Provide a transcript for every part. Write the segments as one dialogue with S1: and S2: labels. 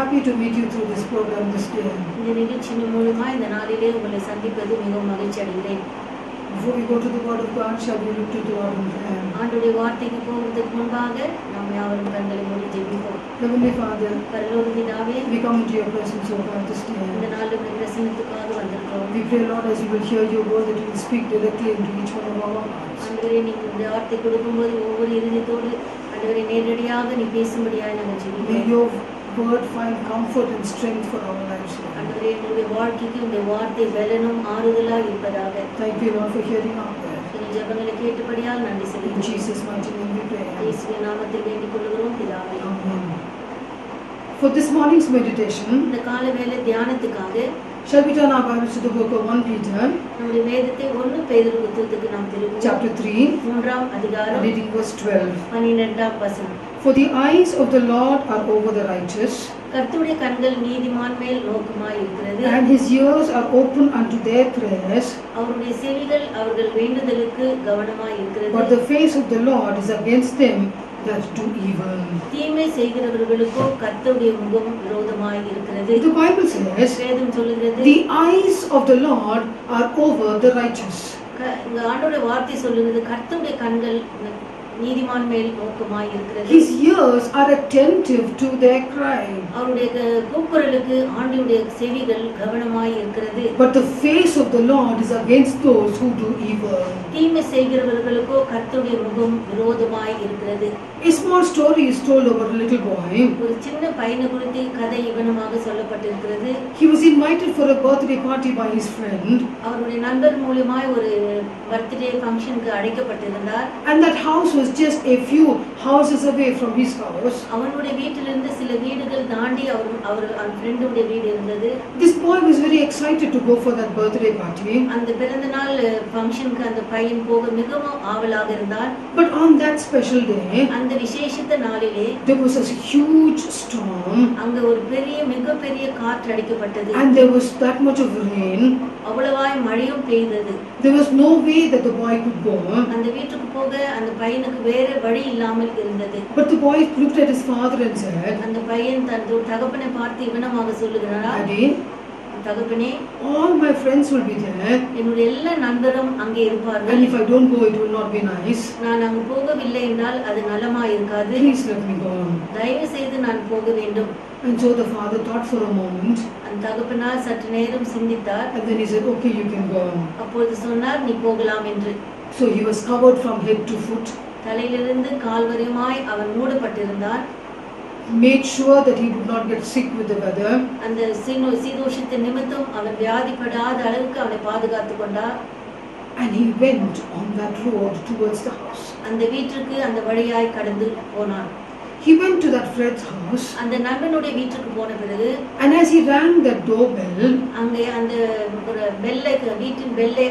S1: happy to meet you through this program this day.
S2: இந்த நிகழ்ச்சியின் மூலமா இந்த நாளிலே உங்களை சந்திப்பது மிகவும் மகிழ்ச்சி அடைகிறேன்.
S1: Before we go to the word of God, shall we look to the Lord in prayer?
S2: ஆண்டவருடைய வார்த்தைக்கு போவதற்கு முன்பாக நாம் யாவரும் கண்களை மூடி ஜெபிப்போம்.
S1: Heavenly Father,
S2: பரலோக பிதாவே,
S1: we come into your presence, O God, this day.
S2: இந்த நாளில் உடைய பிரசன்னத்துக்காக வந்திருக்கிறோம்.
S1: We pray, Lord, as you will hear your word, that you will speak directly into each one of our hearts.
S2: ஆண்டவரே, நீங்க இந்த வார்த்தை கொடுக்கும்போது ஒவ்வொரு இருதயத்தோடு ஆண்டவரே நேரடியாக நீ பேசும்படியாக நாங்கள்
S1: May
S2: ஜெபிக்கிறோம்.
S1: your word find comfort and strength for our lives, Lord.
S2: ஆண்டவரே, எங்களுடைய வாழ்க்கைக்கு இந்த வார்த்தை பலனும் ஆறுதலாக இருப்பதாக.
S1: Thank you, Lord, for hearing our prayer.
S2: எங்கள் ஜெபங்களை கேட்டபடியால் நன்றி
S1: In
S2: செலுத்துகிறோம்.
S1: Jesus' mighty name we pray.
S2: இயேசுவின் நாமத்தில் வேண்டிக் கொள்கிறோம் பிதாவே.
S1: Amen. For this morning's meditation,
S2: இந்த கால வேளை தியானத்துக்காக
S1: shall we turn our Bibles to the book of 1 Peter,
S2: நம்முடைய வேதத்தை 1 பேதுரு புத்தகத்துக்கு நாம் திரும்புவோம்.
S1: chapter 3,
S2: மூன்றாம் அதிகாரம்
S1: reading verse 12.
S2: 12ஆம் வசனம்.
S1: For the eyes of the Lord are over the righteous,
S2: கர்த்தருடைய கண்கள் நீதிமான் மேல் நோக்கமாய் இருக்கிறது.
S1: and his ears are open unto their prayers,
S2: அவருடைய செவிகள் அவர்கள் வேண்டுதலுக்கு கவனமாய் இருக்கிறது.
S1: but the face of the Lord is against them that do evil.
S2: தீமை செய்கிறவர்களுக்கோ கர்த்தருடைய முகம் விரோதமாய் இருக்கிறது.
S1: The Bible says,
S2: வேதம் சொல்லுகிறது,
S1: the eyes of the Lord are over the righteous.
S2: இங்க ஆண்டவருடைய வார்த்தை சொல்லுகிறது, கர்த்தருடைய கண்கள் நீதிமான் மேல் நோக்கமாய் இருக்கிறது.
S1: His ears are attentive to their cry,
S2: அவருடைய கூக்குரலுக்கு ஆண்டவருடைய செவிகள் கவனமாய் இருக்கிறது.
S1: but the face of the Lord is against those who do evil.
S2: தீமை செய்கிறவர்களுக்கோ கர்த்தருடைய முகம் விரோதமாய் இருக்கிறது.
S1: A small story is told about a little boy.
S2: ஒரு சின்ன பையனை குறித்து கதை இவனமாக சொல்லப்பட்டிருக்கிறது.
S1: He was invited for a birthday party by his friend,
S2: அவருடைய நண்பர் மூலமாய் ஒரு பர்த்டே ஃபங்க்ஷனுக்கு அழைக்கப்பட்டிருந்தார்.
S1: and that house was just a few houses away from his house.
S2: அவனுடைய வீட்டிலிருந்து சில வீடுகள் தாண்டி அவர் ஃப்ரெண்டுடைய வீடு இருந்தது.
S1: This boy was very excited to go for that birthday party,
S2: அந்த பிறந்த நாள் ஃபங்க்ஷனுக்கு அந்த பையன் போக மிகவும் ஆவலாக இருந்தார்.
S1: but on that special day
S2: அந்த விசேஷித்த நாளிலே
S1: there was a huge storm,
S2: அங்க ஒரு மிகப்பெரிய காற்று அடிக்கப்பட்டது.
S1: and there was that much of rain.
S2: அவ்வளவாய் மழையும் பெய்தது.
S1: There was no way that the boy could go,
S2: அந்த வீட்டுக்கு போக அந்த பையனுக்கு வேற வழி இல்லாமல் இருந்தது.
S1: but the boy looked at his father and said,
S2: அந்த பையன் தன் தகப்பனை பார்த்து இவனமாக சொல்லுகிறாரா,
S1: Daddy,
S2: தகப்பனே,
S1: all my friends will be there,
S2: என்னுடைய எல்லா நண்பரும் அங்கே இருப்பார்கள்.
S1: and if I don't go it will not be nice.
S2: நான் அங்கு போகவில்லை என்றால் அது நலமா இருக்காது.
S1: Please let me go.
S2: தயவு செய்து நான் போக வேண்டும்.
S1: And so the father thought for a moment,
S2: அந்த தகப்பனார் சற்று நேரம் சிந்தித்தார்.
S1: and then he said, okay, you can go.
S2: அப்பொழுது சொன்னார், நீ போகலாம் என்று.
S1: So he was covered from head to foot,
S2: தலையிலிருந்து கால் வரையுமாய் அவன் மூடப்பட்டிருந்தான்.
S1: made sure that he would not get sick with the weather,
S2: அந்த சீதோஷத்தின் நிமித்தம் அவன் வியாதிப்படாத அளவுக்கு அவனை பாதுகாத்துக் கொண்டார்.
S1: and he went on that road towards the house.
S2: அந்த வீட்டுக்கு அந்த வழியாய் கடந்து போனான்.
S1: He went to that friend's house,
S2: அந்த நண்பனுடைய வீட்டுக்கு போன பிறகு
S1: and as he rang that doorbell,
S2: அங்கே அந்த ஒரு பெல்லை வீட்டின் பெல்லை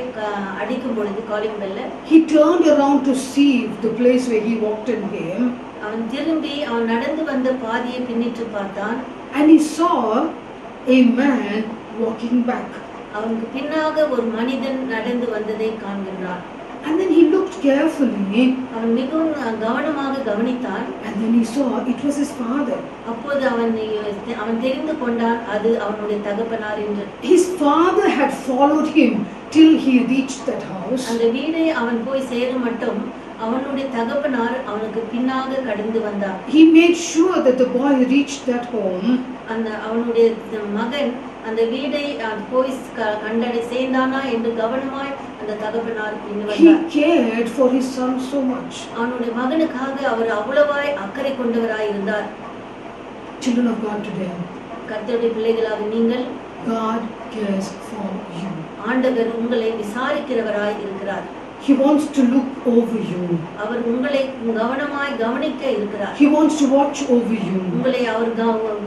S2: அடிக்கும் பொழுது, காலிங் பெல்லை,
S1: he turned around to see the place where he walked and came,
S2: அவன் திரும்பி அவன் நடந்து வந்த பாதையை பின்னிட்டு பார்த்தான்.
S1: and he saw a man walking back.
S2: அவனுக்கு பின்னாக ஒரு மனிதன் நடந்து வந்ததை காண்கின்றான்.
S1: And then he looked carefully,
S2: அவன் மிகவும் கவனமாக கவனித்தான்.
S1: and then he saw it was his father.
S2: அப்போது அவன் தெரிந்து கொண்டான் அது அவனுடைய தகப்பனார் என்று.
S1: His father had followed him till he reached that house,
S2: அந்த வீடை அவன் போய் சேரும் மட்டும் அவனுடைய தகப்பனார் அவனுக்கு பின்னாக கடந்து வந்தார்.
S1: he made sure that the boy reached that home,
S2: அந்த அவனுடைய மகன் அந்த வீடை போய் கண்டடை சேர்ந்தானா என்று கவனமாய் அந்த தகப்பனார் பின்
S1: he
S2: வந்தார்.
S1: cared for his son so much.
S2: அவனுடைய மகனுக்காக அவர் அவ்வளவாய் அக்கறை கொண்டவராய் இருந்தார்.
S1: Children of God today,
S2: கர்த்தருடைய பிள்ளைகளாக நீங்கள்,
S1: God cares for you.
S2: ஆண்டவர் உங்களை விசாரிக்கிறவராய் இருக்கிறார்.
S1: He wants to look over you.
S2: அவர் உங்களை கவனமாய் கவனிக்க இருக்கிறார்.
S1: He wants to watch over you.
S2: உங்களை அவர்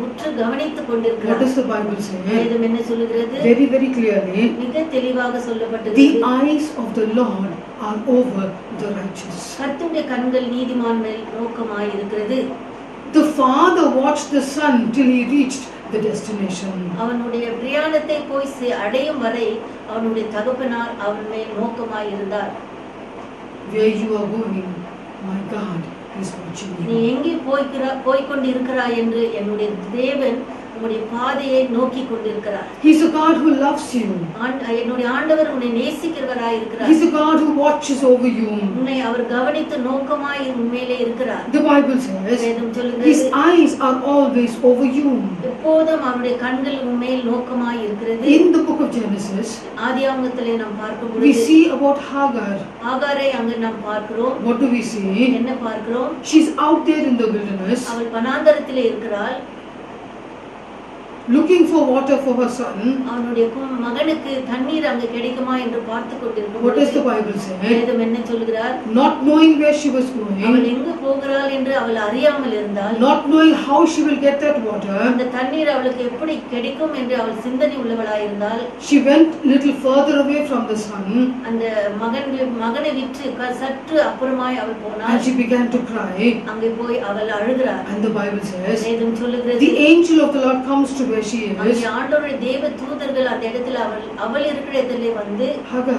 S2: உற்று கவனித்துக் கொண்டிருக்கிறார்.
S1: What does the Bible say?
S2: வேதம் என்ன சொல்லுகிறது?
S1: Very, very clearly,
S2: மிக தெளிவாக சொல்லப்பட்டது,
S1: the eyes of the Lord are over the righteous.
S2: கர்த்தருடைய கண்கள் நீதிமான் மேல் நோக்கமாய் இருக்கிறது.
S1: The father watched the son till he reached the destination.
S2: அவனுடைய பிரயாணத்தை போய் அடையும் வரை அவனுடைய தகப்பனார் அவன் மேல் நோக்கமாய் இருந்தார்.
S1: Where you are going, my God is watching
S2: நீ
S1: you.
S2: எங்கே போய்க்கொண்டு இருக்கிறாய் என்று என்னுடைய தேவன் உம்முடைய பாதையை நோக்கி கொண்டிருக்கிறார்.
S1: He's a God who loves you.
S2: என்னுடைய ஆண்டவர் உன்னை நேசிக்கிறவராய் இருக்கிறார்.
S1: He's a God who watches over you.
S2: உன்னை அவர் கவனித்து நோக்கமாய் உன்மேலே இருக்கிறார்.
S1: The Bible says
S2: வேதம் சொல்லுகிறது,
S1: His eyes are always over you.
S2: எப்போதும் அவருடைய கண்கள் உன்மேல் நோக்கமாய் இருக்கிறது.
S1: In the book of Genesis,
S2: ஆதியாகமத்திலே நாம் பார்க்கும்
S1: we
S2: பொழுது
S1: see about Hagar.
S2: ஆகாரை அங்கு நாம் பார்க்கிறோம்.
S1: What do we see?
S2: என்ன பார்க்கிறோம்?
S1: She's out there in the wilderness,
S2: அவள் வனாந்தரத்திலே இருக்கிறாள்.
S1: looking for water for her son.
S2: அவனுடைய மகனுக்கு தண்ணீர் அங்கு கிடைக்குமா என்று பார்த்து கொண்டிருக்கும்
S1: What does the
S2: பொழுது
S1: Bible say?
S2: வேதம் என்ன சொல்கிறார்?
S1: Not knowing where she was
S2: அவள்
S1: going,
S2: எங்கு போகிறாள் என்று அவள் அறியாமல் இருந்தாள்.
S1: not knowing how she will get that water,
S2: அந்த தண்ணீர் அவளுக்கு எப்படி கிடைக்கும் என்று அவள் சிந்தனை உள்ளவளாயிருந்தாள்.
S1: she went little further away from the son
S2: அந்த மகனை விற்று சற்று அப்புறமாய் அவள்
S1: and
S2: போனாள்.
S1: she began to cry.
S2: அங்கே போய் அவள் அழுகிறாள்.
S1: And the Bible says,
S2: வேதம் சொல்லுகிறது,
S1: the angel of the Lord comes to where she is.
S2: அங்கே ஆண்டவருடைய தேவ தூதர்கள் அந்த இடத்துல அவள் இருக்கிற இடத்திலே வந்து,
S1: Hagar,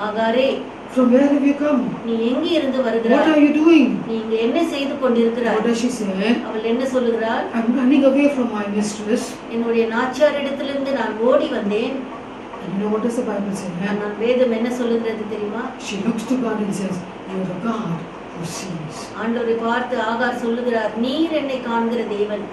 S2: ஆகாரே,
S1: from where have you come?
S2: நீ எங்கே இருந்து
S1: What
S2: வருகிறாய்?
S1: are you doing?
S2: நீ இங்க என்ன செய்து கொண்டிருக்கிறாய்?
S1: What does she say?
S2: அவள் என்ன சொல்லுகிறாள்?
S1: I'm running away from my mistress.
S2: என்னுடைய நாச்சியார் இடத்திலிருந்து நான் ஓடி வந்தேன்.
S1: And you know what does the Bible say?
S2: நான் வேதம் என்ன சொல்லுகிறது தெரியுமா?
S1: She looks to God and says, you're a God who sees.
S2: ஆண்டவரை பார்த்து ஆகார் சொல்லுகிறார், நீர் என்னை காண்கிற தேவன்.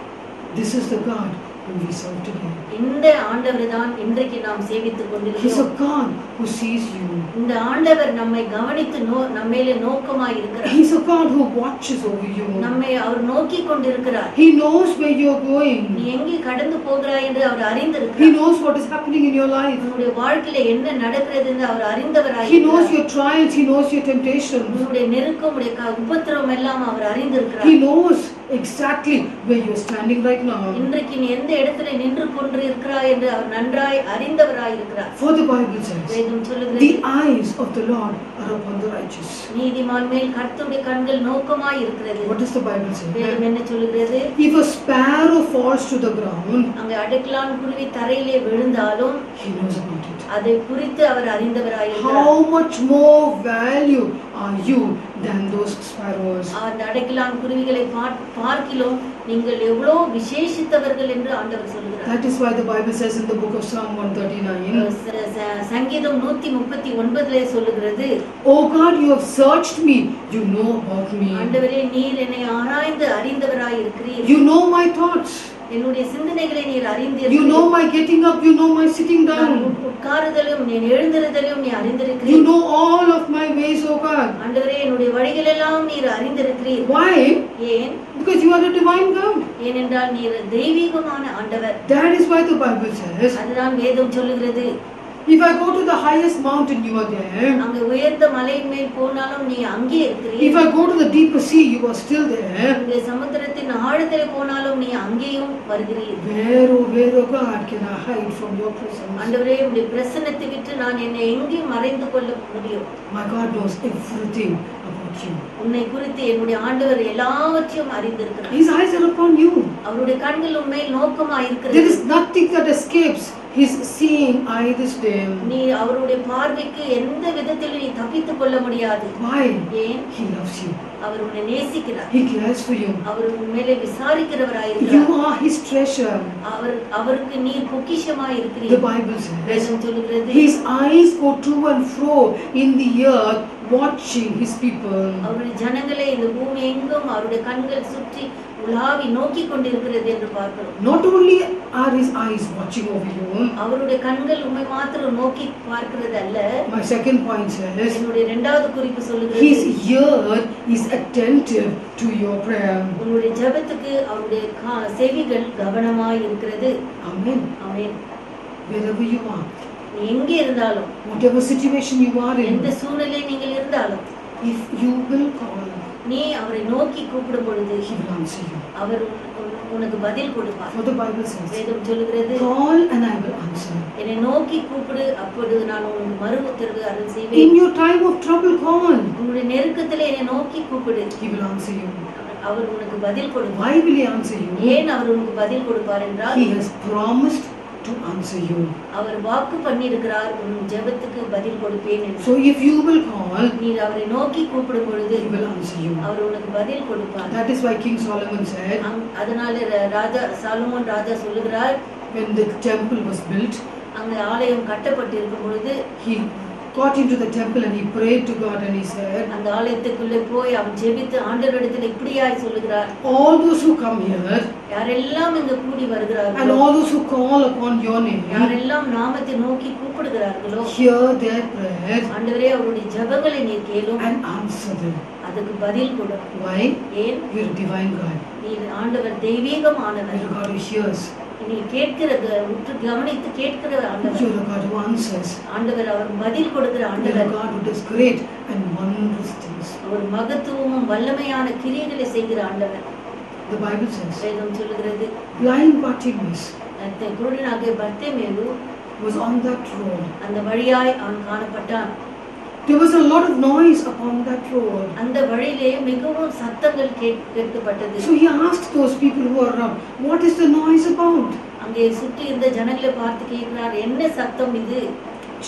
S1: This is the God whom we serve today.
S2: இந்த ஆண்டவரை தான் இன்றைக்கு நாம் சேவித்துக்
S1: He's a
S2: கொண்டிருக்கிறோம்.
S1: God who sees you.
S2: இந்த ஆண்டவர் நம்மை கவனித்து நம்மேலே நோக்கமாய் இருக்கிறார்.
S1: He's a God who watches over you.
S2: நம்மை அவர் நோக்கி கொண்டிருக்கிறார்.
S1: He knows where you're
S2: நீ
S1: going.
S2: எங்கே கடந்து போகிறாய் என்று அவர்
S1: He
S2: அறிந்திருக்கிறார்.
S1: knows what is happening in your life.
S2: உன்னுடைய வாழ்க்கையில என்ன நடக்கிறது என்று அவர் அறிந்தவராய்
S1: He knows
S2: இருக்கிறார்.
S1: your trials. He knows your temptations.
S2: உன்னுடைய நெருக்கம், உடைய உபத்திரவம் எல்லாம் அவர்
S1: He
S2: அறிந்திருக்கிறார்.
S1: knows exactly where you're standing right now.
S2: இன்றைக்கு நீ எந்த இடத்துல நின்று கொண்டு இருக்கிறாய் என்று அவர் நன்றாய் அறிந்தவராய் இருக்கிறார்.
S1: For the Bible says,
S2: வேதம் சொல்லுகிறது,
S1: the eyes of the Lord are upon the righteous.
S2: நீதிமான் மேல் கர்த்தருடைய கண்கள் நோக்கமாய் இருக்கிறது.
S1: What does the Bible say?
S2: வேதம் என்ன சொல்லுகிறது?
S1: If a sparrow falls to the ground,
S2: அங்கே அடுக்கலான் குருவி தரையிலே விழுந்தாலும்
S1: He knows about it.
S2: அதை குறித்து அவர் அறிந்தவராய் இருக்கிறார்.
S1: How much more value are you than those sparrows?
S2: அந்த அடைக்கலான் குருவிகளை பார்க்கிலும் நீங்கள் எவ்வளோ விசேஷித்தவர்கள் என்று ஆண்டவர் சொல்கிறார்.
S1: That is why the Bible says in the book of Psalm 139,
S2: சங்கீதம் 139 சொல்லுகிறது,
S1: Oh God, you have searched me, you know about me.
S2: ஆண்டவரே, நீர் என்னை ஆராய்ந்து அறிந்தவராய் இருக்கிறீர்.
S1: You know my thoughts.
S2: என்னுடைய சிந்தனைகளை நீர்
S1: You know
S2: அறிந்திருக்கிறீர்.
S1: my getting up, you know my sitting
S2: நான்
S1: down.
S2: உட்காருதலும் நீ எழுந்திருதலும் நீ
S1: You
S2: அறிந்திருக்கிறீர்.
S1: know all of my ways, oh God.
S2: ஆண்டவரே, என்னுடைய வழிகள் எல்லாம் நீர் அறிந்திருக்கிறீர்.
S1: Why?
S2: ஏன்?
S1: Because you are a divine God.
S2: ஏனென்றால் நீர் தெய்வீகமான ஆண்டவர்.
S1: That is why the Bible says,
S2: அதுதான் வேதம் சொல்லுகிறது.
S1: if I go to the highest mountain, you are there.
S2: அங்கே உயர்ந்த மலையின் மேல் போனாலும் நீ அங்கே
S1: If
S2: இருக்கிறீர்.
S1: I go to the deeper sea, you are still there.
S2: இங்கே சமுத்திரத்தின் ஆழத்திலே போனாலும் நீ அங்கேயும் வருகிறீர்.
S1: Where, oh God, can I hide from your presence?
S2: ஆண்டவரே, உம்முடைய பிரசன்னத்தை விட்டு நான் என்னை எங்கே மறைந்து கொள்ள முடியும்?
S1: My God knows everything about you.
S2: உன்னை குறித்து என்னுடைய ஆண்டவர் எல்லாவற்றையும் அறிந்திருக்கிறார்.
S1: His eyes are upon you.
S2: அவருடைய கண்கள் உண்மையில் நோக்கமாக
S1: There
S2: இருக்கிறது.
S1: is nothing that escapes His seeing eye this day.
S2: நீ அவருடைய பார்வைக்கு எந்த விதத்திலும் நீ தப்பித்துக் கொள்ள முடியாது.
S1: Why?
S2: ஏன்?
S1: He loves you.
S2: அவர் உன்னை நேசிக்கிறார்.
S1: He cares for you.
S2: அவர் உன் மேலே
S1: You
S2: விசாரிக்கிறவராயிருக்கிறார்.
S1: are His treasure.
S2: அவருக்கு நீர் பொக்கிஷமாய்
S1: The
S2: இருக்கிறீர்.
S1: Bible says,
S2: வேதம் சொல்லுகிறது,
S1: His eyes go to and fro in the earth, watching His people.
S2: அவருடைய ஜனங்களே இந்த பூமி எங்கும் அவருடைய கண்கள் சுற்றி உலாவி நோக்கி கொண்டிருக்கிறது என்று பார்க்கிறோம்.
S1: Not only are His eyes watching over you,
S2: அவருடைய கண்கள் உம்மை மாத்திரம் நோக்கி பார்க்கிறது அல்ல.
S1: my second point says,
S2: என்னுடைய இரண்டாவது குறிப்பு
S1: His
S2: சொல்லுகிறது,
S1: ear is attentive to your prayer.
S2: உன்னுடைய ஜெபத்துக்கு அவருடைய செவிகள் கவனமாய் இருக்கிறது.
S1: Amen.
S2: Amen.
S1: Wherever you are,
S2: நீ எங்கே இருந்தாலும்,
S1: whatever situation you are
S2: எந்த
S1: in,
S2: சூழ்நிலை நீங்கள் இருந்தாலும்,
S1: if you will call,
S2: நீ அவரை நோக்கி கூப்பிடும் பொழுது
S1: He will answer you.
S2: அவர் உனக்கு பதில் கொடுப்பார்.
S1: For the Bible says,
S2: வேதம் சொல்லுகிறது,
S1: call and I will answer.
S2: என்னை நோக்கி கூப்பிடு, அப்பொழுது நான் உனக்கு மறு உத்தரவு அருள் செய்வேன்.
S1: In your time of trouble, call.
S2: உன்னுடைய நெருக்கத்திலே என்னை நோக்கி கூப்பிடு,
S1: He will answer you.
S2: அவர் உனக்கு பதில் கொடுப்பார்.
S1: Why will He answer you?
S2: ஏன் அவர் உனக்கு பதில் கொடுப்பார் என்றால்,
S1: He has promised to answer you.
S2: அவர் வாக்கு பண்ணியிருக்கிறார், உன் ஜெபத்துக்கு பதில் கொடுப்பேன் என்று.
S1: So if you will call,
S2: நீர் அவரை நோக்கி கூப்பிடும் பொழுது
S1: he will answer you.
S2: அவர் உனக்கு பதில் கொடுப்பார்.
S1: That is why King Solomon said,
S2: அதனால ராஜா சாலமோன் ராஜா சொல்லுகிறார்,
S1: when the temple was built,
S2: அங்க ஆலயம் கட்டப்பட்டு இருக்கும் பொழுது
S1: he got into the temple and he prayed to God and he said,
S2: அந்த ஆலயத்துக்குள்ளே போய் அவன் ஜெபித்து ஆண்டவரிடத்தில் இப்படியாய் சொல்லுகிறார்,
S1: all those who come here
S2: யாரெல்லாம் இங்க கூடி
S1: and
S2: வருகிறார்களோ,
S1: all those who call upon your name,
S2: யாரெல்லாம் நாமத்தை நோக்கி கூப்பிடுகிறார்களோ,
S1: hear their prayer
S2: ஆண்டவரே அவருடைய ஜெபங்களை நீர் கேளும்,
S1: and answer them.
S2: அதுக்கு பதில் கொடு.
S1: Why?
S2: ஏன்?
S1: You are a divine God.
S2: நீர் ஆண்டவர் தெய்வீகமானவர்.
S1: You are a God who hears.
S2: நீ கேட்கிற உற்று கவனித்து கேட்கிற ஆண்டவர்.
S1: You are a God who answers.
S2: ஆண்டவர் அவர் பதில் கொடுக்கிற
S1: You are a
S2: ஆண்டவர்.
S1: God who does great and wondrous things.
S2: ஒரு மகத்துவமும் வல்லமையான கிரியைகளை செய்கிற ஆண்டவர்.
S1: The Bible says,
S2: வேதம் சொல்லுகிறது,
S1: blind Bartimaeus
S2: குருடனாகிய Bartimaeus
S1: was on that road.
S2: அந்த வழியாய் அவன் காணப்பட்டான்.
S1: There was a lot of noise upon that road.
S2: அந்த வழியிலே மிகவும் சத்தங்கள் கேட்கப்பட்டது.
S1: So he asked those people who were around, what is the noise about?
S2: அங்கே சுற்றி இருந்த ஜனங்களை பார்த்து கேட்கிறார், என்ன சத்தம் இது?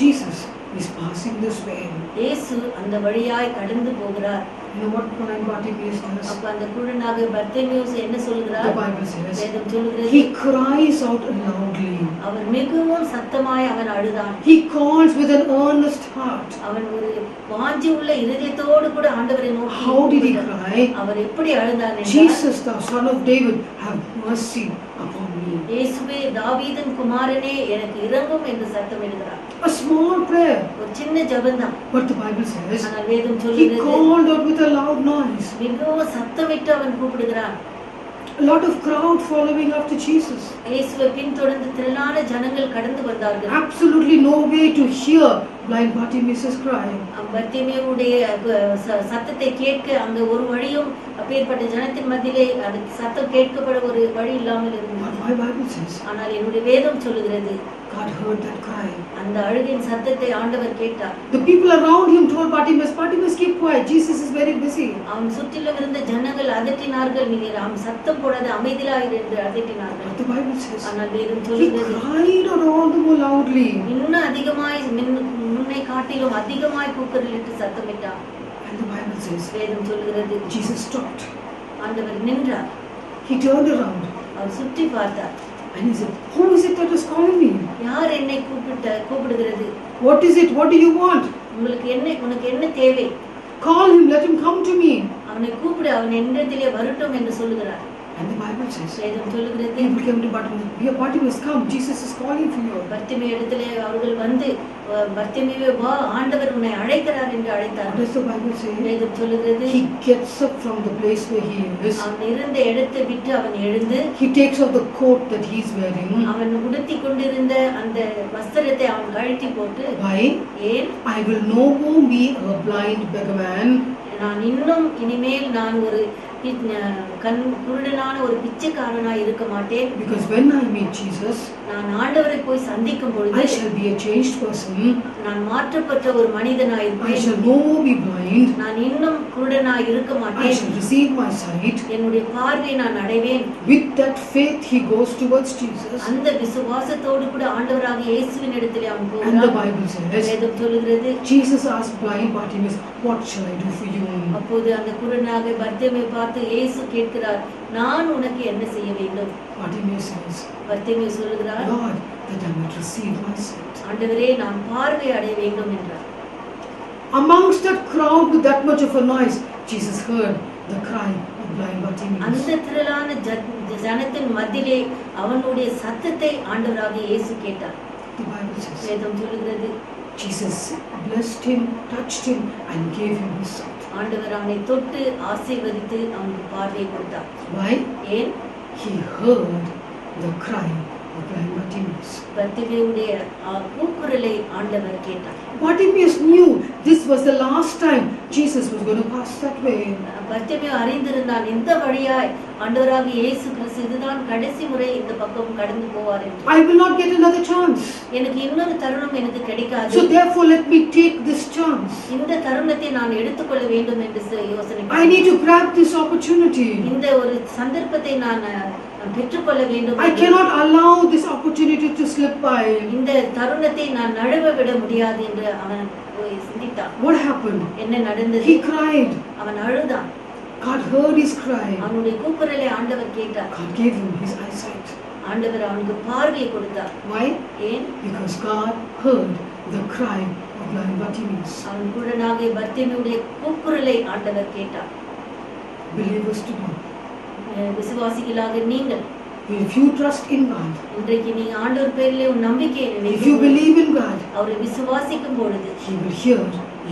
S1: Jesus is passing this way.
S2: இயேசு அந்த வழியாய் கடந்து போகிறார்.
S1: You know what blind Bartimaeus does?
S2: அப்ப அந்த குருடனாகிய பர்த்திமேயு என்ன சொல்கிறார்?
S1: The Bible says,
S2: வேதம் சொல்லுகிறது,
S1: he cries out loudly.
S2: அவர் மிகவும் சத்தமாய் அவன் அழுதான்.
S1: He calls with an earnest heart.
S2: அவன் ஒரு வாஞ்சி உள்ள இதயத்தோடு கூட ஆண்டவரை நோக்கி
S1: How did he
S2: கூப்பிட்டான்.
S1: cry?
S2: அவர் எப்படி அழுதார் என்றால்,
S1: Jesus, thou son of David, have mercy upon me.
S2: இயேசுவே தாவீதின் குமாரனே எனக்கு இரங்கும் என்று சத்தமிடுகிறார்.
S1: A small prayer,
S2: ஒரு சின்ன ஜெபம்தான்.
S1: but the Bible says,
S2: ஆனால் வேதம்
S1: he
S2: சொல்லுகிறது,
S1: called out with a loud noise.
S2: மிகவும் சத்தமிட்டு அவன் கூப்பிடுகிறான்.
S1: A lot of crowd following after Jesus.
S2: இயேசுவை பின்தொடர்ந்து திரளான ஜனங்கள் கடந்து வந்தார்கள்.
S1: Absolutely no way to hear blind Bartimaeus cry.
S2: பர்த்திமேயுடைய சத்தத்தை கேட்க அந்த ஒரு வழியும் அப்பேற்பட்ட ஜனத்தின் மத்தியிலே அது சத்தம் கேட்கப்பட ஒரு வழி இல்லாமல்
S1: But
S2: இருந்தது.
S1: my Bible says,
S2: ஆனால் என்னுடைய வேதம் சொல்லுகிறது,
S1: God heard that cry.
S2: அந்த அழுகின் சத்தத்தை ஆண்டவர் கேட்டார்.
S1: The people around him told Bartimaeus, Bartimaeus, keep quiet. Jesus is very busy.
S2: அவன் சுற்றிலும் இருந்த ஜனங்கள் அதட்டினார்கள், நீர் அவன் சத்தம் போடாத அமைதியாயிரு என்று அதட்டினார்கள்.
S1: But the Bible says,
S2: ஆனால் வேதம்
S1: he
S2: சொல்லுகிறது,
S1: cried out all the more loudly.
S2: இன்னும் அதிகமாய் முன்னை காட்டிலும் அதிகமாய் கூக்குரலிட்டு சத்தமிட்டான்.
S1: And the Bible says,
S2: வேதம் சொல்லுகிறது,
S1: Jesus stopped.
S2: ஆண்டவர் நின்றார்.
S1: He turned around
S2: அவர் சுற்றி பார்த்தார்.
S1: and he said, who is it that is calling me?
S2: யார் என்னை கூப்பிடுகிறது?
S1: What is it? What do you want?
S2: உனக்கு என்ன தேவை?
S1: Call him, let him come to me.
S2: அவனை கூப்பிடு, அவன் என்னிடத்திலே வரட்டும் என்று சொல்லுகிறார்.
S1: And the Bible says,
S2: வேதம் சொல்லுகிறது,
S1: people came to Bartimaeus, here Bartimaeus, come, Jesus is calling for you.
S2: Bartimaeus இடத்திலே அவர்கள் வந்து, பர்த்திமேயுவே வா, ஆண்டவர் உன்னை அழைக்கிறார் என்று
S1: What
S2: அழைத்தார்.
S1: does the Bible say?
S2: வேதம் சொல்லுகிறது,
S1: He gets up from the place where he is.
S2: அவன் இருந்த இடத்தை விட்டு அவன் எழுந்து,
S1: He takes off the coat that he's wearing.
S2: அவன் உடுத்தி கொண்டிருந்த அந்த வஸ்திரத்தை அவன் கழட்டி போட்டு,
S1: Why?
S2: ஏன்?
S1: I will no more be a blind beggar man.
S2: நான் இன்னும் இனிமேல் நான் ஒரு குருடனான ஒரு பிச்சைக்காரனாய் இருக்க மாட்டேன்.
S1: Because when I meet Jesus,
S2: நான் ஆண்டவரை போய் சந்திக்கும் பொழுது
S1: I shall be a changed person.
S2: நான் மாற்றப்பட்ட ஒரு மனிதனாய்
S1: I
S2: இருப்பேன்.
S1: shall no more be blind.
S2: நான் இன்னும் குருடனாய் இருக்க
S1: I
S2: மாட்டேன்.
S1: shall receive my sight.
S2: என்னுடைய பார்வை நான் அடைவேன்.
S1: With that faith, he goes towards Jesus.
S2: அந்த விசுவாசத்தோடு கூட ஆண்டவராகிய இயேசுவின் இடத்திலே அவன்
S1: And the
S2: போகிறான்.
S1: Bible says,
S2: வேதம் சொல்லுகிறது,
S1: Jesus asked blind Bartimaeus, what shall I do for you?
S2: அப்போது அந்த குருடனாகிய பர்த்திமேயுவை பார்த்து இயேசு கேட்கிறார், நான் உனக்கு என்ன செய்ய வேண்டும்?
S1: Bartimaeus says,
S2: பர்த்திமேயு சொல்லுகிறார்,
S1: Lord, that I might receive my sight.
S2: ஆண்டவரே நான் பார்வை அடைய வேண்டும் என்றார்.
S1: Amongst that crowd with that much of a noise, Jesus heard the cry of blind Bartimaeus.
S2: அந்த திரளான ஜனத்தின் மத்தியிலே அவனுடைய சத்தத்தை ஆண்டவராகிய இயேசு கேட்டார்.
S1: The Bible says,
S2: வேதம் சொல்லுகிறது,
S1: Jesus blessed him, touched him, and gave him his sight.
S2: ஆண்டவர் அவனை தொட்டு ஆசீர்வதித்து அவனுக்கு பார்வை கொடுத்தார்.
S1: Why?
S2: ஏன்?
S1: He heard the cry of blind Bartimaeus.
S2: பர்த்திமேயுடைய கூக்குரலை ஆண்டவர் கேட்டார்.
S1: Bartimaeus knew this was the last time Jesus was going to pass that way.
S2: Bartimaeus அறிந்திருந்தான், இந்த வழியாய் ஆண்டவராகிய இயேசு கிறிஸ்து இதுதான் கடைசி முறை இந்த பக்கம் கடந்து போவார் என்று.
S1: I will not get another chance.
S2: எனக்கு இன்னொரு தருணம் எனக்கு கிடைக்காது.
S1: So therefore let me take this chance.
S2: இந்த தருணத்தை நான் எடுத்துக்கொள்ள வேண்டும் என்று யோசனை
S1: I need to grab this opportunity.
S2: இந்த ஒரு சந்தர்ப்பத்தை நான் நான் பெற்றுக்கொள்ள வேண்டும்.
S1: I cannot allow this opportunity to slip by.
S2: இந்த தருணத்தை நான் நழுவ விட முடியாது என்று அவன் சிந்தித்தான்.
S1: What happened?
S2: என்ன நடந்தது?
S1: He cried.
S2: அவன் அழுதான்.
S1: God heard his cry.
S2: அவனுடைய கூக்குரலை ஆண்டவர் கேட்டார்.
S1: God gave him his eyesight.
S2: ஆண்டவர் அவனுக்கு பார்வையை கொடுத்தார்.
S1: Why?
S2: ஏன்?
S1: Because God heard the cry of blind Bartimaeus.
S2: அவன் குருடனாகிய பர்த்திமேயுடைய கூக்குரலை ஆண்டவர் கேட்டார்.
S1: Believers today,
S2: விசுவாசிகளாக நீங்கள்,
S1: if you trust in God,
S2: இன்றைக்கு நீங்க ஆண்டவர் பேரிலே உன் நம்பிக்கையை
S1: if you
S2: வைக்கும்
S1: believe in God,
S2: அவரை விசுவாசிக்கும் பொழுது
S1: He will hear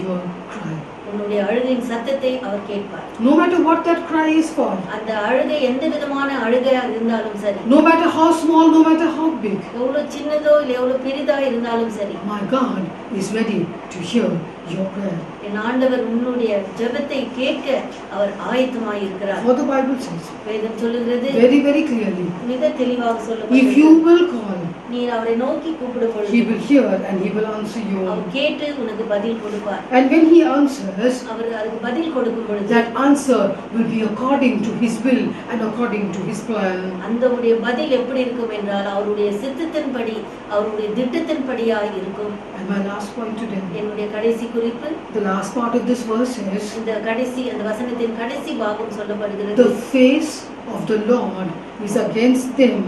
S1: your cry.
S2: உன்னுடைய அழுகையின் சத்தத்தை அவர் கேட்பார்.
S1: No matter what that cry is for,
S2: அந்த அழுகை எந்த விதமான அழுகையா இருந்தாலும் சரி,
S1: no matter how small, no matter how big,
S2: எவ்வளவு சின்னதோ இல்லை எவ்வளவு பெரிதா இருந்தாலும் சரி,
S1: my God is ready to hear your prayer.
S2: என் ஆண்டவர் உன்னுடைய ஜெபத்தை கேட்க அவர் ஆயத்தமாய் இருக்கிறார்.
S1: For the Bible says
S2: வேதம் சொல்லுகிறது
S1: very, very clearly,
S2: மிக தெளிவாக
S1: if
S2: சொல்லப்படுகிறது,
S1: you will call,
S2: நீ அவரை நோக்கி கூப்பிடும்
S1: He
S2: பொழுது
S1: will hear and He will answer
S2: our
S1: you.
S2: கேட்டு உனக்கு பதில் கொடுப்பார்.
S1: And when He answers,
S2: அவர் அதுக்கு பதில் கொடுக்கும் பொழுது
S1: that answer will be according to His will and according to His plan.
S2: அந்த உடைய பதில் எப்படி இருக்கும் என்றால் அவருடைய சித்தத்தின்படி அவருடைய திட்டத்தின்படியாய் இருக்கும்.
S1: And my last point today,
S2: என்னுடைய கடைசி குறிப்பு,
S1: the last part of this verse is,
S2: இந்த வசனத்தின் கடைசி பாகம் சொல்லப்படுகிறது,
S1: the face of the Lord is against them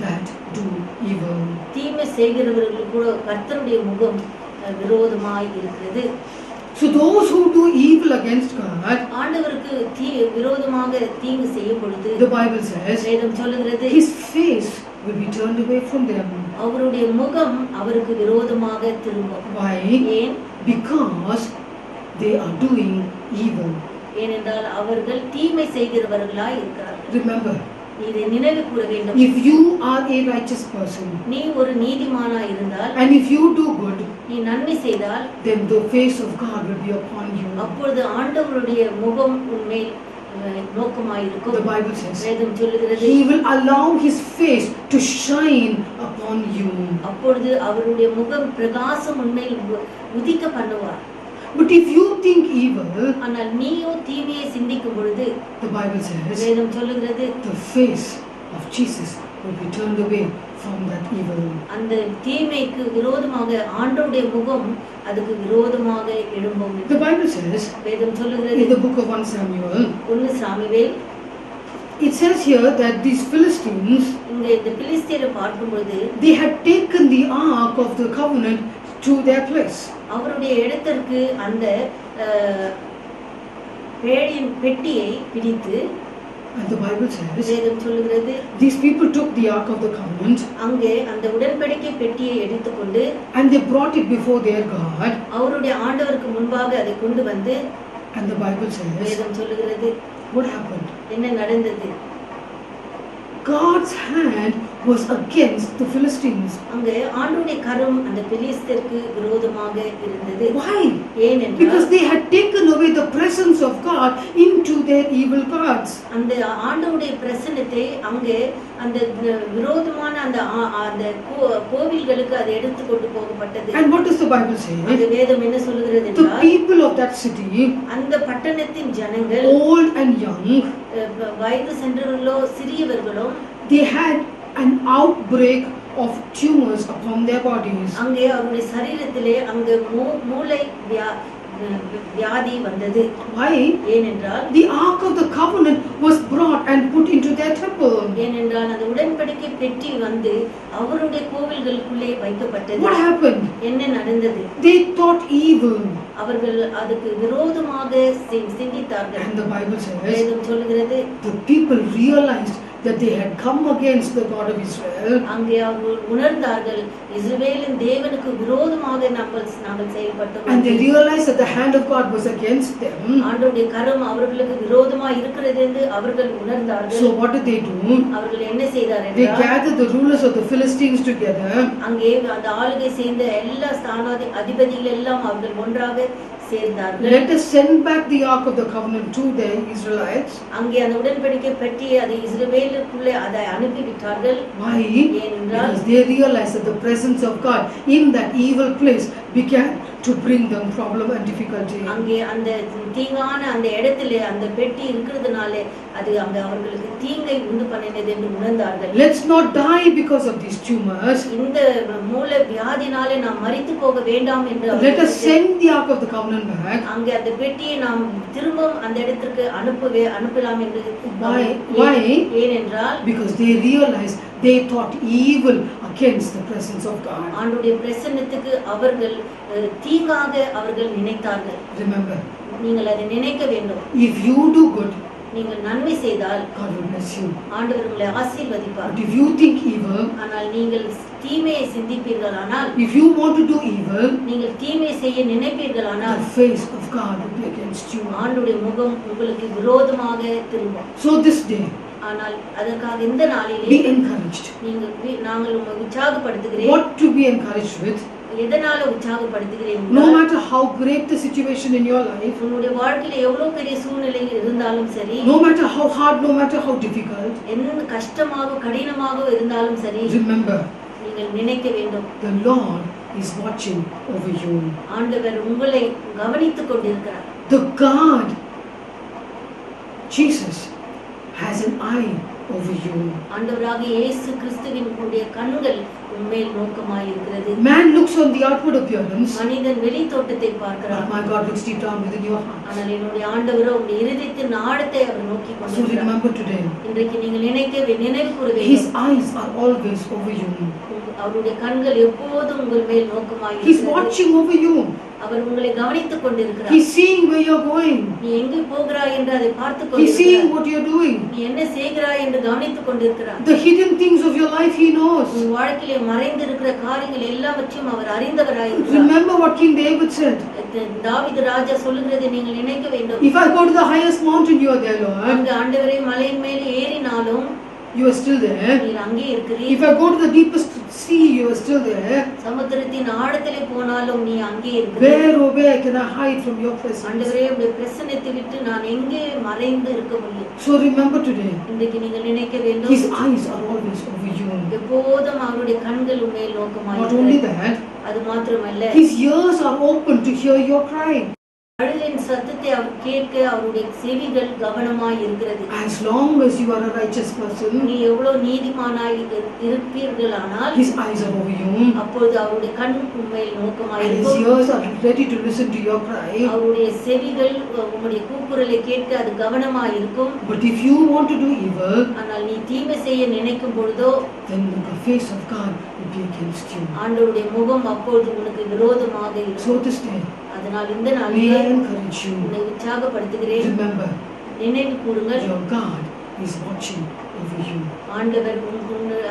S1: that do evil.
S2: தீமை செய்கிறவர்களுக்கு கூட கர்த்தருடைய முகம் விரோதமாய் இருக்கிறது.
S1: So those who do evil against God,
S2: ஆண்டவருக்கு விரோதமாக தீங்கு செய்யும் பொழுது
S1: the Bible says,
S2: வேதம் சொல்லுகிறது
S1: His face will be turned away from them.
S2: அவருடைய முகம் அவருக்கு விரோதமாக திரும்பும்.
S1: Why?
S2: ஏன்?
S1: Because they are doing evil.
S2: ஏனென்றால் அவர்கள் தீமை செய்கிறவர்களாய் இருக்கிறார்கள்.
S1: Remember,
S2: இதை நினைவு கூற வேண்டும்.
S1: if you are a righteous person
S2: நீ ஒரு நீதிமானா இருந்தால்,
S1: and if you do good,
S2: நீ நன்மை செய்தால்,
S1: then the face of God will be upon you.
S2: அப்பொழுது ஆண்டவருடைய முகம் உன்மேல் நோக்கமாயிருக்கும்.
S1: The Bible says,
S2: வேதம் சொல்லுகிறது,
S1: He will allow His face to shine upon you.
S2: அப்பொழுது அவருடைய முகம் பிரகாசம் உன்மேல் உதிக்க பண்ணுவார்.
S1: But if you think evil,
S2: ஆனால் நீயோ தீமையை சிந்திக்கும் பொழுது,
S1: the Bible says,
S2: வேதம் சொல்லுகிறது,
S1: the face of Jesus will be turned away from that evil.
S2: அந்த தீமைக்கு விரோதமாக ஆண்டவருடைய முகம் அதுக்கு விரோதமாக எழும்பும்.
S1: The Bible says,
S2: வேதம்
S1: in
S2: சொல்லுகிறது,
S1: the book of 1 Samuel,
S2: 1 Samuel,
S1: it says here that these Philistines,
S2: இங்க இந்த பிலிஸ்தியரை பார்க்கும் பொழுது
S1: they had taken the ark of the covenant to their place.
S2: அவருடைய இடத்திற்கு அந்த பேழியின் பெட்டியை பிடித்து,
S1: And the Bible says,
S2: வேதம் சொல்லுகிறது,
S1: these people took the ark of the covenant
S2: அங்கே அந்த உடன்படிக்கை பெட்டியை எடுத்துக்கொண்டு
S1: and they brought it before their God.
S2: அவருடைய ஆண்டவருக்கு முன்பாக அதை கொண்டு வந்து,
S1: And the Bible says,
S2: வேதம் சொல்லுகிறது,
S1: what happened?
S2: என்ன நடந்தது?
S1: God's hand was against the Philistines.
S2: அங்கே ஆண்டவருடைய கரம் அந்த பெலிஸ்தருக்கு விரோதமாக இருந்தது.
S1: Why?
S2: ஏனென்றால்
S1: Because they had taken away the presence of God into their evil gods.
S2: அந்த ஆண்டவருடைய பிரசன்னத்தை அங்கே அந்த விரோதமான அந்த கோவில்களுக்கு அது எடுத்து கொண்டு போகப்பட்டது.
S1: And what does the Bible say?
S2: அந்த வேதம் என்ன சொல்லுகிறது
S1: The
S2: என்றால்,
S1: people of that city,
S2: அந்த பட்டணத்தின் ஜனங்கள்,
S1: old and young,
S2: வயது சென்றவர்களோ சிறியவர்களோ,
S1: they had an outbreak of tumors upon their bodies.
S2: அங்கே அவருடைய சரீரத்திலே அங்கே மூளை வியாதி வந்தது.
S1: Why?
S2: ஏனென்றால்
S1: The ark of the covenant was brought and put into their temple.
S2: ஏனென்றால் அந்த உடன்படிக்கை பெட்டி வந்து அவருடைய கோவில்களுக்குள்ளே வைக்கப்பட்டது.
S1: What happened?
S2: என்ன நடந்தது?
S1: They thought evil.
S2: அவர்கள் அதுக்கு விரோதமாக சிந்தித்தார்கள்.
S1: And the Bible says,
S2: வேதம் சொல்லுகிறது,
S1: the people realized that they had come against the God of Israel.
S2: அங்கே அவர்கள் உணர்ந்தார்கள், இஸ்ரவேலின் தேவனுக்கு விரோதமாக நாங்கள் செயல்பட்டோம்.
S1: And they realized that the hand of God was against them.
S2: ஆண்டவருடைய கரம் அவர்களுக்கு விரோதமா இருக்கிறது என்று அவர்கள் உணர்ந்தார்கள்.
S1: So what did they do?
S2: அவர்கள் என்ன செய்தார்கள்
S1: They
S2: என்றால்,
S1: gathered the rulers of the Philistines together.
S2: அங்கே அந்த ஆளுகை சேர்ந்த எல்லா அதிபதிகள் எல்லாம் அவர்கள் ஒன்றாக சேர்ந்தார்கள்.
S1: Let us send back the ark of the covenant to the Israelites.
S2: அங்கே அந்த உடன்படிக்கை பெட்டியை அதை இஸ்ரவேலுக்குள்ளே அதை அனுப்பிவிட்டார்கள்.
S1: Why?
S2: ஏனென்றால்
S1: Because they realized that the presence of God in that evil place began to bring them problem and difficulty.
S2: அங்கே அந்த தீங்கான அந்த இடத்திலே அந்த பெட்டி இருக்கிறதுனாலே அது அங்க அவர்களுக்கு தீங்கை உண்டு பண்ணினது என்று உணர்ந்தார்கள்.
S1: Let's not die because of these tumors.
S2: இந்த மூல வியாதினாலே நாம் மரித்து போக வேண்டாம் என்று
S1: Let us send the Ark of the Covenant back.
S2: அங்கே அந்த பெட்டியை நாம் திரும்பவும் அந்த இடத்திற்கு அனுப்பலாம் என்று.
S1: Why?
S2: ஏனென்றால்
S1: because they realized they thought evil against the presence of God.
S2: ஆண்டவருடைய பிரசன்னத்துக்கு அவர்கள் தீங்காக அவர்கள் நினைத்தார்கள்.
S1: Remember,
S2: நீங்கள் அதை நினைக்க வேண்டும்.
S1: if you do good,
S2: நீங்கள் நன்மை செய்தால்
S1: God will bless you.
S2: ஆண்டவர் உங்களை ஆசீர்வதிப்பார்.
S1: But if you think evil,
S2: ஆனால் நீங்கள் தீமையை சிந்திப்பீர்களானால்,
S1: if you want to do evil,
S2: நீங்கள் தீமை செய்ய நினைப்பீர்களானால்,
S1: the face of God will be against you.
S2: ஆண்டவருடைய முகம் உங்களுக்கு விரோதமாக திரும்பும்.
S1: So this day,
S2: ஆனால் அதற்காக இந்த நாளிலே
S1: be encouraged.
S2: நாங்கள் உங்களை உற்சாகப்படுத்துகிறேன்.
S1: What to be encouraged with?
S2: எதனால உற்சாகப்படுத்துகிறேன்?
S1: No matter how great the situation in your life,
S2: உங்களுடைய வாழ்க்கையில எவ்வளவு பெரிய சூழ்நிலை இருந்தாலும் சரி,
S1: no matter how hard, no matter how difficult,
S2: எந்த கஷ்டமாக கடினமாக இருந்தாலும் சரி,
S1: remember,
S2: நீங்கள் நினைக்க வேண்டும்,
S1: the Lord is watching over you.
S2: ஆண்டவர் உங்களை கவனித்துக் கொண்டிருக்கிறார்.
S1: The God, Jesus, has an eye over you.
S2: ஆண்டவராக இயேசு கிறிஸ்துவின் உடைய கண்கள் உண்மையில் நோக்கமாய் இருக்கிறது.
S1: Man looks on the outward appearance,
S2: மனிதன் வெளி தோற்றத்தை பார்க்கிறார்.
S1: but my God looks deep down within your heart.
S2: ஆனால் என்னுடைய ஆண்டவரோ உங்களுடைய இருதயத்தின் ஆழத்தை அவர் நோக்கி
S1: So
S2: கொண்டிருக்கிறார்.
S1: remember today,
S2: இன்றைக்கு நீங்கள் நினைவு கூற
S1: His
S2: வேண்டும்.
S1: eyes are always over you.
S2: அவருடைய கண்கள் எப்போதும் உங்கள் மேல் நோக்கமாய்
S1: He's
S2: இருக்கிறது.
S1: watching over you.
S2: அவர் உங்களை கவனித்துக் கொண்டிருக்கிறார்.
S1: He's seeing where you're going.
S2: நீ எங்கே போகிறாய் என்று அதை பார்த்துக்
S1: He's seeing
S2: கொண்டிருக்கிறார்.
S1: what you're doing.
S2: நீ என்ன செய்கிறாய் என்று கவனித்துக் கொண்டிருக்கிறார்.
S1: The hidden things of your life He knows.
S2: உன் வாழ்க்கையிலே மறைந்திருக்கிற காரியங்கள் எல்லாவற்றையும் அவர் அறிந்தவராய் இருக்கிறார்.
S1: Remember what King David said.
S2: தாவீது ராஜா சொல்லுகிறதை நீங்கள் நினைக்க வேண்டும்.
S1: If I go to the highest mountain, you are there, Lord.
S2: அங்கு ஆண்டவரே மலையின் மேல் ஏறினாலும்
S1: You are still there.
S2: நீர் அங்கே இருக்கிறீர்.
S1: If I go to the deepest sea, you are still there.
S2: சமுத்திரத்தின் ஆழத்திலே போனாலும் நீ அங்கே இருக்கிறீர்.
S1: Where, oh where can I hide from your presence?
S2: ஆண்டவரே உம்முடைய பிரசன்னத்தை விட்டு நான் எங்கே மறைந்து இருக்க முடியும்?
S1: So remember today,
S2: இன்றைக்கு நீங்கள் நினைக்க வேண்டும்,
S1: His eyes are always over you.
S2: எப்போதும் அவருடைய கண்கள் உண்மையில் நோக்கமாய்
S1: Not only
S2: இருக்கிறது.
S1: that,
S2: அது மாத்திரமல்ல,
S1: His ears are open to hear your cry.
S2: அழுகையின் சத்தத்தை அவர் கேட்க அவருடைய செவிகள் கவனமாய் இருக்கிறது.
S1: As long as you are a righteous person,
S2: நீ எவ்வளவு நீதிமானாய் இருப்பீர்களானால்
S1: His eyes are over you.
S2: அப்பொழுது அவருடைய கண் உண்மையில் நோக்கமாய்
S1: And His
S2: இருக்கும்.
S1: ears are ready to listen to your cry.
S2: அவருடைய செவிகள் உம்முடைய கூக்குரலை கேட்க அது கவனமாய் இருக்கும்.
S1: But if you want to do evil,
S2: ஆனால் நீ தீமை செய்ய நினைக்கும் பொழுதோ
S1: then the face of God will be against you.
S2: ஆண்டவருடைய முகம் அப்பொழுது உனக்கு விரோதமாக இருக்கும்.
S1: So this day,
S2: அதனால் இந்த
S1: may
S2: நாளிலே
S1: I encourage you,
S2: உன்னை உற்சாகப்படுத்துகிறேன்.
S1: remember,
S2: நினைவு கூறுங்கள்,
S1: your God is watching over you.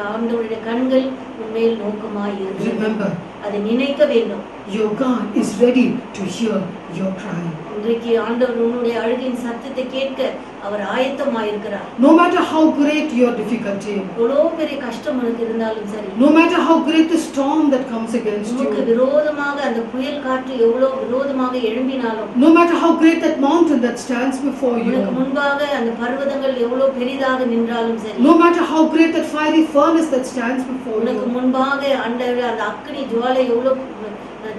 S2: ஆண்டவருடைய கண்கள் உண்மையில் நோக்கமாய் இருக்கிறது.
S1: Remember,
S2: அதை நினைக்க வேண்டும்.
S1: your God is ready to hear your cry.
S2: இன்றைக்கு ஆண்டவர் உன்னுடைய அழுகையின் சத்தத்தை கேட்க அவர் ஆயத்தமாய் இருக்கிறார்.
S1: No matter how great your difficulty,
S2: எவ்வளவு பெரிய கஷ்டம் உனக்கு இருந்தாலும் சரி,
S1: no matter how great the storm that comes against
S2: உனக்கு
S1: you,
S2: விரோதமாக அந்த புயல் காற்று எவ்வளவு விரோதமாக எழும்பினாலும்,
S1: no matter how great that mountain that stands before
S2: உனக்கு
S1: you,
S2: முன்பாக அந்த பர்வதங்கள் எவ்வளவு பெரிதாக நின்றாலும் சரி,
S1: no matter how great that fiery furnace that stands before
S2: உனக்கு
S1: you,
S2: முன்பாக அந்த அக்கினி ஜுவாலை எவ்வளவு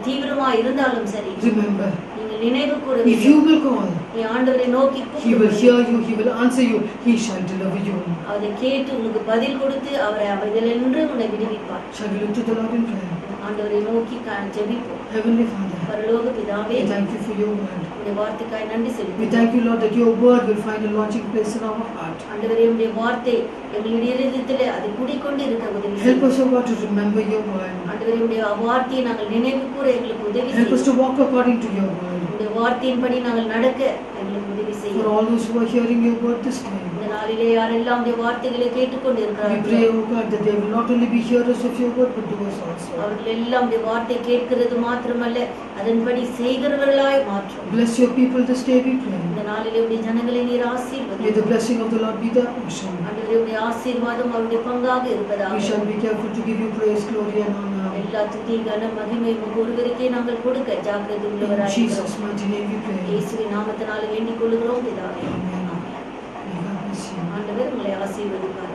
S2: தீவிரமா இருந்தாலும் சரி,
S1: remember,
S2: நீங்கள் நினைவு கூற
S1: if you
S2: வேண்டும்.
S1: will call,
S2: நீ ஆண்டவரை நோக்கி
S1: He will hear you, He will answer you, He shall deliver you.
S2: அதை கேட்டு உனக்கு பதில் கொடுத்து அவரை அவைகளின்று உன்னை விடுவிப்பார்.
S1: Shall we look to the Lord in prayer?
S2: ஆண்டவரை நோக்கி ஜெபிப்போம்.
S1: Heavenly Father,
S2: பரலோக பிதாவே,
S1: we thank you for your word.
S2: உம்முடைய வார்த்தைக்காய் நன்றி
S1: We
S2: செலுத்துகிறோம்.
S1: thank you, Lord, that your word will find a lodging place in our heart.
S2: ஆண்டவரே உம்முடைய வார்த்தை எங்களுடைய இதயத்திலே அது குடிக்கொண்டு இருக்க உதவி
S1: Help
S2: செய்யும்.
S1: us, O God, to remember your word.
S2: ஆண்டவரே உம்முடைய வார்த்தையை நாங்கள் நினைவு கூற எங்களுக்கு உதவி
S1: Help us
S2: செய்யும்.
S1: to walk according to your word.
S2: உம்முடைய வார்த்தையின்படி நாங்கள் நடக்க எங்களுக்கு உதவி
S1: For
S2: செய்யும்.
S1: all those who are hearing your word this day,
S2: இந்த நாளிலே யாரெல்லாம் உம்முடைய வார்த்தைகளை கேட்டுக்கொண்டு
S1: we
S2: இருக்கிறார்களோ,
S1: pray, O God, that they will not only be hearers of your word, but doers also.
S2: அவர்கள் எல்லாம் உம்முடைய வார்த்தை கேட்கிறது மாத்திரமல்ல, அதன்படி செய்கிறவர்களாய் மாற்றும்.
S1: Bless your people this day, we pray.
S2: இந்த நாளிலே உம்முடைய ஜனங்களை நீர்
S1: May the
S2: ஆசீர்வதியும்.
S1: blessing of the Lord be their portion.
S2: ஆண்டவரே உம்முடைய ஆசீர்வாதம் அவருடைய பங்காக
S1: We
S2: இருப்பதாக.
S1: shall be careful to give you praise, glory, and honor.
S2: எல்லா துதி கன மகிமை உமக்கு ஒருவருக்கே நாங்கள் கொடுக்க ஜாக்கிரதை
S1: In
S2: உள்ளவராய்
S1: Jesus'
S2: இருக்கிறோம்.
S1: mighty name we pray.
S2: இயேசுவின் நாமத்தினால வேண்டிக் கொள்கிறோம் பிதாவே.
S1: Amen.
S2: Amen.
S1: May God bless you.
S2: ஆண்டவர் உங்களை ஆசீர்வதிப்பார்.